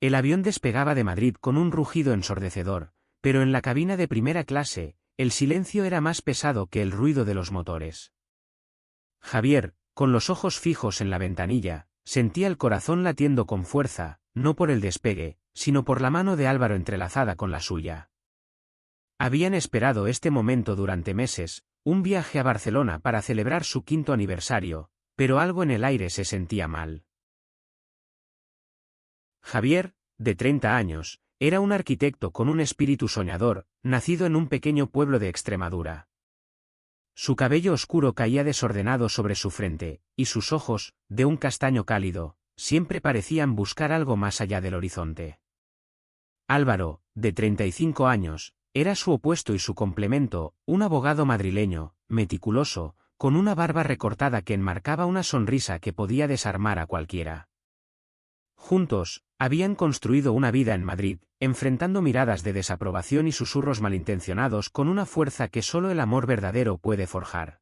El avión despegaba de Madrid con un rugido ensordecedor, pero en la cabina de primera clase, el silencio era más pesado que el ruido de los motores. Javier, con los ojos fijos en la ventanilla, sentía el corazón latiendo con fuerza, no por el despegue, sino por la mano de Álvaro entrelazada con la suya. Habían esperado este momento durante meses, un viaje a Barcelona para celebrar su 5º aniversario, pero algo en el aire se sentía mal. Javier, de 30 años, era un arquitecto con un espíritu soñador, nacido en un pequeño pueblo de Extremadura. Su cabello oscuro caía desordenado sobre su frente, y sus ojos, de un castaño cálido, siempre parecían buscar algo más allá del horizonte. Álvaro, de 35 años, era su opuesto y su complemento, un abogado madrileño, meticuloso, con una barba recortada que enmarcaba una sonrisa que podía desarmar a cualquiera. Juntos, habían construido una vida en Madrid, enfrentando miradas de desaprobación y susurros malintencionados con una fuerza que solo el amor verdadero puede forjar.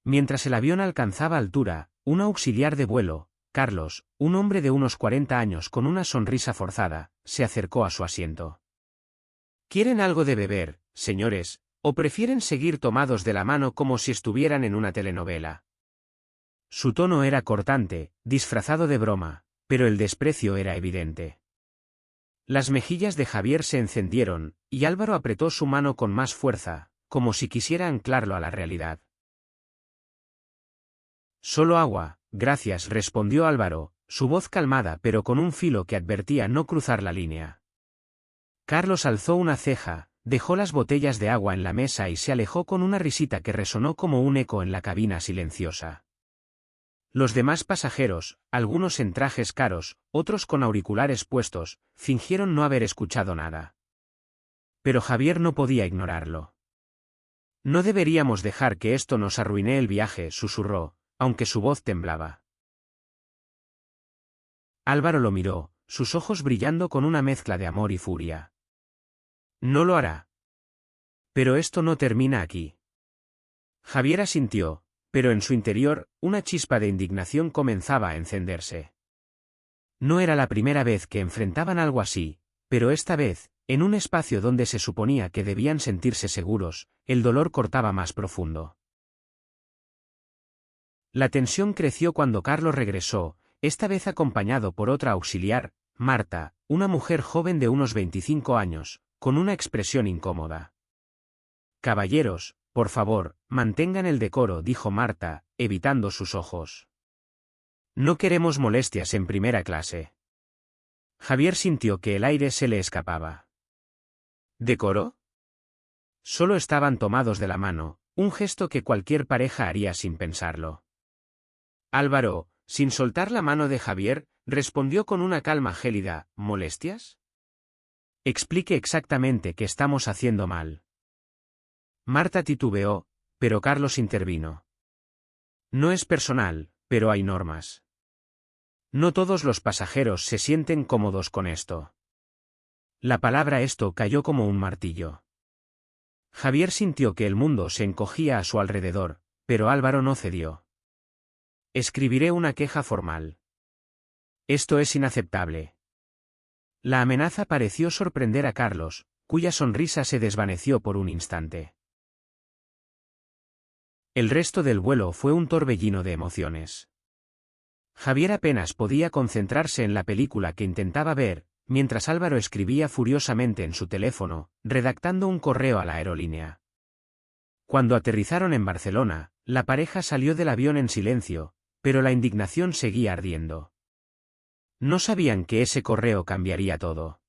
Mientras el avión alcanzaba altura, un auxiliar de vuelo, Carlos, un hombre de unos 40 años con una sonrisa forzada, se acercó a su asiento. ¿Quieren algo de beber, señores, o prefieren seguir tomados de la mano como si estuvieran en una telenovela? Su tono era cortante, disfrazado de broma, pero el desprecio era evidente. Las mejillas de Javier se encendieron, y Álvaro apretó su mano con más fuerza, como si quisiera anclarlo a la realidad. Solo agua, gracias, respondió Álvaro, su voz calmada pero con un filo que advertía no cruzar la línea. Carlos alzó una ceja, dejó las botellas de agua en la mesa y se alejó con una risita que resonó como un eco en la cabina silenciosa. Los demás pasajeros, algunos en trajes caros, otros con auriculares puestos, fingieron no haber escuchado nada. Pero Javier no podía ignorarlo. No deberíamos dejar que esto nos arruine el viaje, susurró, aunque su voz temblaba. Álvaro lo miró, sus ojos brillando con una mezcla de amor y furia. No lo hará. Pero esto no termina aquí. Javier asintió, pero en su interior, una chispa de indignación comenzaba a encenderse. No era la primera vez que enfrentaban algo así, pero esta vez, en un espacio donde se suponía que debían sentirse seguros, el dolor cortaba más profundo. La tensión creció cuando Carlos regresó, esta vez acompañado por otra auxiliar, Marta, una mujer joven de unos 25 años, con una expresión incómoda. «Caballeros, por favor, mantengan el decoro», dijo Marta, evitando sus ojos. «No queremos molestias en primera clase». Javier sintió que el aire se le escapaba. ¿Decoro? Solo estaban tomados de la mano, un gesto que cualquier pareja haría sin pensarlo. Álvaro, sin soltar la mano de Javier, respondió con una calma gélida: ¿molestias? Explique exactamente qué estamos haciendo mal. Marta titubeó, pero Carlos intervino. No es personal, pero hay normas. No todos los pasajeros se sienten cómodos con esto. La palabra esto cayó como un martillo. Javier sintió que el mundo se encogía a su alrededor, pero Álvaro no cedió. Escribiré una queja formal. Esto es inaceptable. La amenaza pareció sorprender a Carlos, cuya sonrisa se desvaneció por un instante. El resto del vuelo fue un torbellino de emociones. Javier apenas podía concentrarse en la película que intentaba ver, mientras Álvaro escribía furiosamente en su teléfono, redactando un correo a la aerolínea. Cuando aterrizaron en Barcelona, la pareja salió del avión en silencio, pero la indignación seguía ardiendo. No sabían que ese correo cambiaría todo.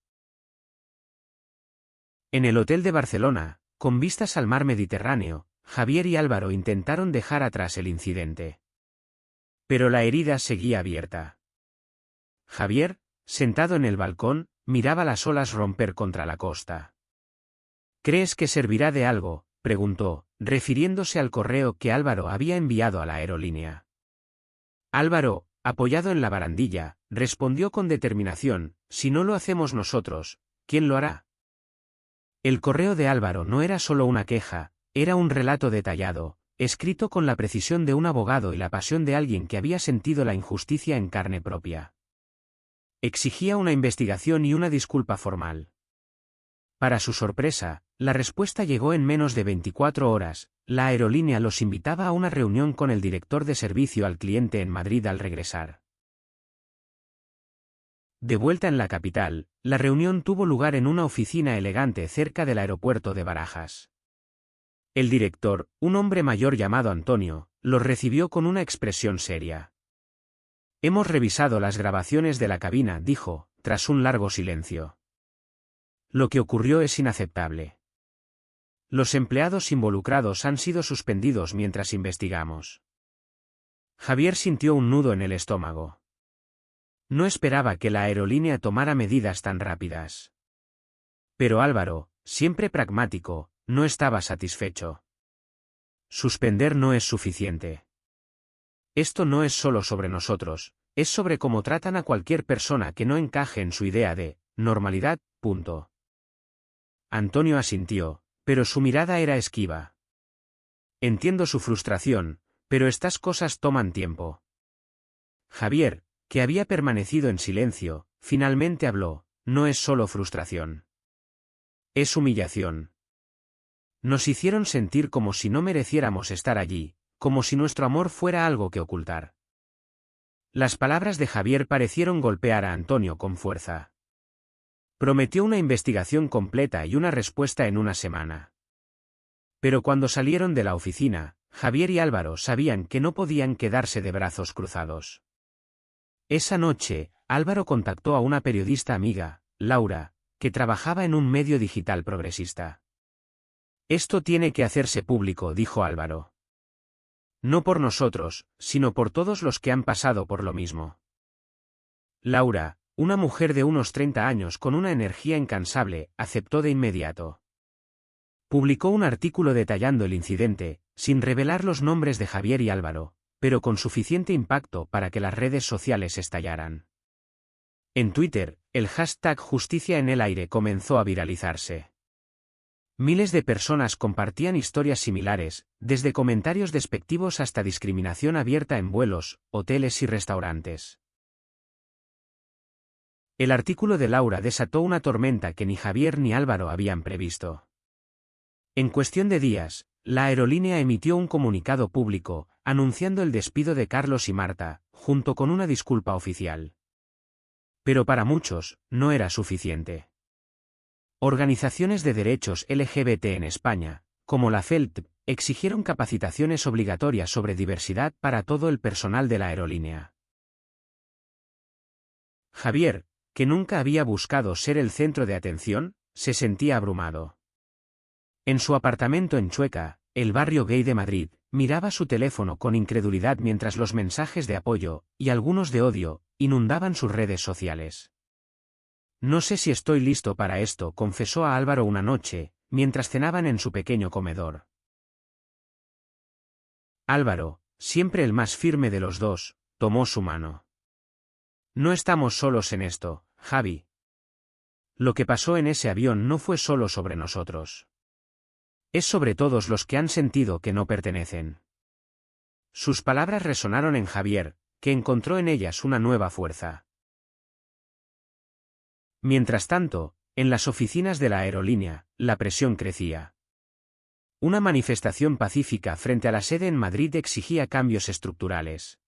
En el hotel de Barcelona, con vistas al mar Mediterráneo, Javier y Álvaro intentaron dejar atrás el incidente. Pero la herida seguía abierta. Javier, sentado en el balcón, miraba las olas romper contra la costa. ¿Crees que servirá de algo?, preguntó, refiriéndose al correo que Álvaro había enviado a la aerolínea. Álvaro, apoyado en la barandilla, respondió con determinación: si no lo hacemos nosotros, ¿quién lo hará? El correo de Álvaro no era solo una queja, era un relato detallado, escrito con la precisión de un abogado y la pasión de alguien que había sentido la injusticia en carne propia. Exigía una investigación y una disculpa formal. Para su sorpresa, la respuesta llegó en menos de 24 horas. La aerolínea los invitaba a una reunión con el director de servicio al cliente en Madrid al regresar. De vuelta en la capital, la reunión tuvo lugar en una oficina elegante cerca del aeropuerto de Barajas. El director, un hombre mayor llamado Antonio, los recibió con una expresión seria. Hemos revisado las grabaciones de la cabina, dijo, tras un largo silencio. Lo que ocurrió es inaceptable. Los empleados involucrados han sido suspendidos mientras investigamos. Javier sintió un nudo en el estómago. No esperaba que la aerolínea tomara medidas tan rápidas. Pero Álvaro, siempre pragmático, no estaba satisfecho. Suspender no es suficiente. Esto no es solo sobre nosotros, es sobre cómo tratan a cualquier persona que no encaje en su idea de normalidad, punto. Antonio asintió, pero su mirada era esquiva. Entiendo su frustración, pero estas cosas toman tiempo. Javier, que había permanecido en silencio, finalmente habló, no es solo frustración. Es humillación. Nos hicieron sentir como si no mereciéramos estar allí, como si nuestro amor fuera algo que ocultar. Las palabras de Javier parecieron golpear a Antonio con fuerza. Prometió una investigación completa y una respuesta en una semana. Pero cuando salieron de la oficina, Javier y Álvaro sabían que no podían quedarse de brazos cruzados. Esa noche, Álvaro contactó a una periodista amiga, Laura, que trabajaba en un medio digital progresista. Esto tiene que hacerse público, dijo Álvaro. No por nosotros, sino por todos los que han pasado por lo mismo. Laura, una mujer de unos 30 años con una energía incansable, aceptó de inmediato. Publicó un artículo detallando el incidente, sin revelar los nombres de Javier y Álvaro, pero con suficiente impacto para que las redes sociales estallaran. En Twitter, el hashtag Justicia en el Aire comenzó a viralizarse. Miles de personas compartían historias similares, desde comentarios despectivos hasta discriminación abierta en vuelos, hoteles y restaurantes. El artículo de Laura desató una tormenta que ni Javier ni Álvaro habían previsto. En cuestión de días, la aerolínea emitió un comunicado público, anunciando el despido de Carlos y Marta, junto con una disculpa oficial. Pero para muchos, no era suficiente. Organizaciones de derechos LGBT en España, como la FELT, exigieron capacitaciones obligatorias sobre diversidad para todo el personal de la aerolínea. Javier, que nunca había buscado ser el centro de atención, se sentía abrumado. En su apartamento en Chueca, el barrio gay de Madrid, miraba su teléfono con incredulidad mientras los mensajes de apoyo, y algunos de odio, inundaban sus redes sociales. No sé si estoy listo para esto, confesó a Álvaro una noche, mientras cenaban en su pequeño comedor. Álvaro, siempre el más firme de los dos, tomó su mano. No estamos solos en esto, Javi. Lo que pasó en ese avión no fue solo sobre nosotros. Es sobre todos los que han sentido que no pertenecen. Sus palabras resonaron en Javier, que encontró en ellas una nueva fuerza. Mientras tanto, en las oficinas de la aerolínea, la presión crecía. Una manifestación pacífica frente a la sede en Madrid exigía cambios estructurales.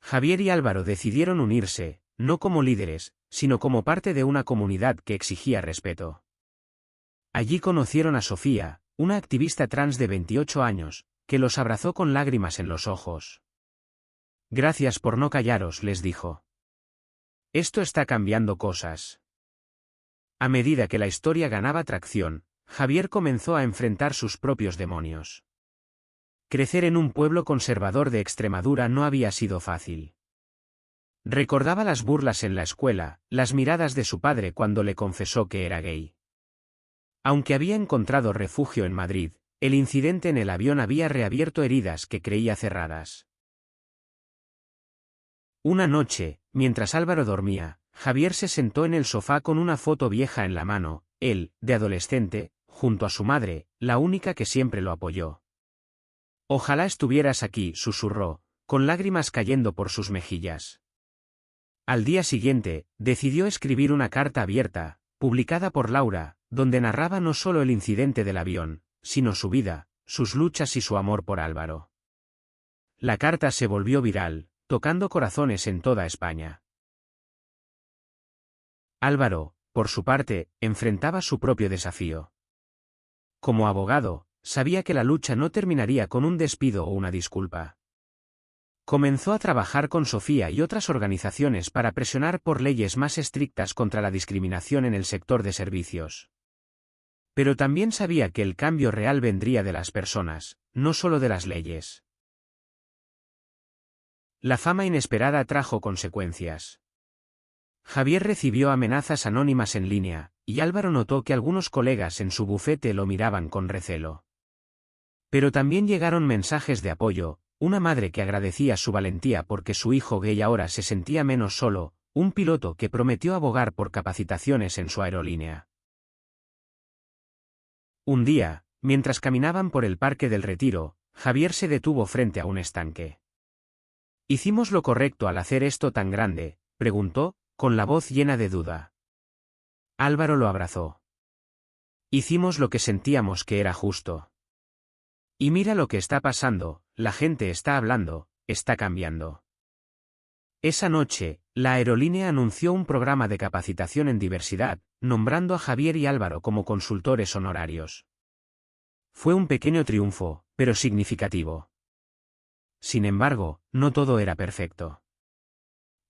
Javier y Álvaro decidieron unirse, no como líderes, sino como parte de una comunidad que exigía respeto. Allí conocieron a Sofía, una activista trans de 28 años, que los abrazó con lágrimas en los ojos. Gracias por no callaros, les dijo. Esto está cambiando cosas. A medida que la historia ganaba tracción, Javier comenzó a enfrentar sus propios demonios. Crecer en un pueblo conservador de Extremadura no había sido fácil. Recordaba las burlas en la escuela, las miradas de su padre cuando le confesó que era gay. Aunque había encontrado refugio en Madrid, el incidente en el avión había reabierto heridas que creía cerradas. Una noche, mientras Álvaro dormía, Javier se sentó en el sofá con una foto vieja en la mano, él, de adolescente, junto a su madre, la única que siempre lo apoyó. Ojalá estuvieras aquí, susurró, con lágrimas cayendo por sus mejillas. Al día siguiente, decidió escribir una carta abierta, publicada por Laura, donde narraba no solo el incidente del avión, sino su vida, sus luchas y su amor por Álvaro. La carta se volvió viral, tocando corazones en toda España. Álvaro, por su parte, enfrentaba su propio desafío. Como abogado, sabía que la lucha no terminaría con un despido o una disculpa. Comenzó a trabajar con Sofía y otras organizaciones para presionar por leyes más estrictas contra la discriminación en el sector de servicios. Pero también sabía que el cambio real vendría de las personas, no solo de las leyes. La fama inesperada trajo consecuencias. Javier recibió amenazas anónimas en línea, y Álvaro notó que algunos colegas en su bufete lo miraban con recelo. Pero también llegaron mensajes de apoyo, una madre que agradecía su valentía porque su hijo gay ahora se sentía menos solo, un piloto que prometió abogar por capacitaciones en su aerolínea. Un día, mientras caminaban por el Parque del Retiro, Javier se detuvo frente a un estanque. ¿Hicimos lo correcto al hacer esto tan grande?, preguntó, con la voz llena de duda. Álvaro lo abrazó. Hicimos lo que sentíamos que era justo. Y mira lo que está pasando, la gente está hablando, está cambiando. Esa noche, la aerolínea anunció un programa de capacitación en diversidad, nombrando a Javier y Álvaro como consultores honorarios. Fue un pequeño triunfo, pero significativo. Sin embargo, no todo era perfecto.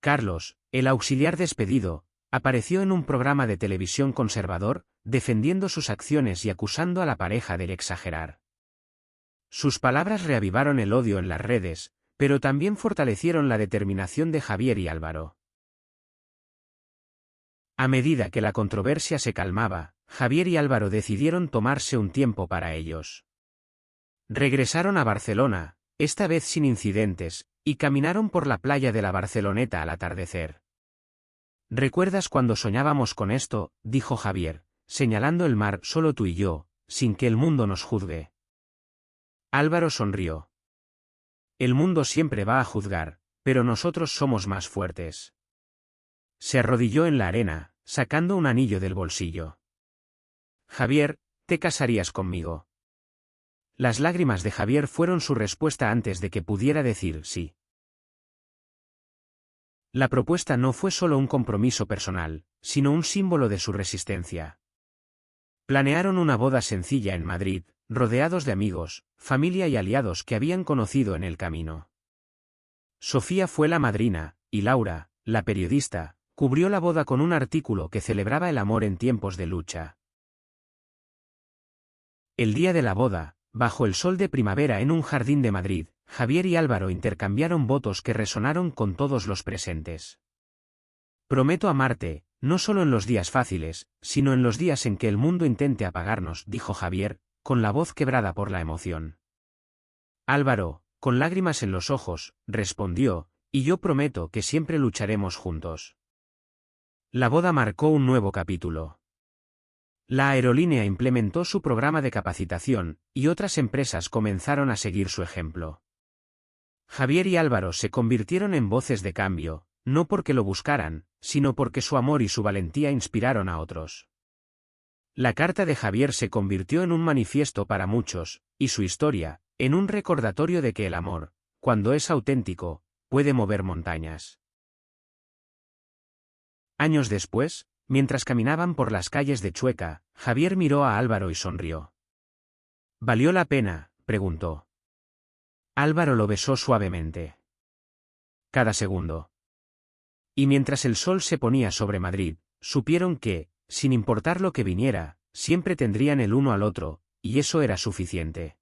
Carlos, el auxiliar despedido, apareció en un programa de televisión conservador, defendiendo sus acciones y acusando a la pareja de exagerar. Sus palabras reavivaron el odio en las redes, pero también fortalecieron la determinación de Javier y Álvaro. A medida que la controversia se calmaba, Javier y Álvaro decidieron tomarse un tiempo para ellos. Regresaron a Barcelona, esta vez sin incidentes, y caminaron por la playa de la Barceloneta al atardecer. ¿Recuerdas cuando soñábamos con esto?, dijo Javier, señalando el mar solo tú y yo, sin que el mundo nos juzgue. Álvaro sonrió. El mundo siempre va a juzgar, pero nosotros somos más fuertes. Se arrodilló en la arena, sacando un anillo del bolsillo. Javier, ¿te casarías conmigo? Las lágrimas de Javier fueron su respuesta antes de que pudiera decir sí. La propuesta no fue solo un compromiso personal, sino un símbolo de su resistencia. Planearon una boda sencilla en Madrid, rodeados de amigos, familia y aliados que habían conocido en el camino. Sofía fue la madrina, y Laura, la periodista, cubrió la boda con un artículo que celebraba el amor en tiempos de lucha. El día de la boda, bajo el sol de primavera en un jardín de Madrid, Javier y Álvaro intercambiaron votos que resonaron con todos los presentes. Prometo amarte, no solo en los días fáciles, sino en los días en que el mundo intente apagarnos, dijo Javier, con la voz quebrada por la emoción. Álvaro, con lágrimas en los ojos, respondió, y yo prometo que siempre lucharemos juntos. La boda marcó un nuevo capítulo. La aerolínea implementó su programa de capacitación, y otras empresas comenzaron a seguir su ejemplo. Javier y Álvaro se convirtieron en voces de cambio, no porque lo buscaran, sino porque su amor y su valentía inspiraron a otros. La carta de Javier se convirtió en un manifiesto para muchos, y su historia, en un recordatorio de que el amor, cuando es auténtico, puede mover montañas. Años después, mientras caminaban por las calles de Chueca, Javier miró a Álvaro y sonrió. ¿Valió la pena?, preguntó. Álvaro lo besó suavemente. Cada segundo. Y mientras el sol se ponía sobre Madrid, supieron que, sin importar lo que viniera, siempre tendrían el uno al otro, y eso era suficiente.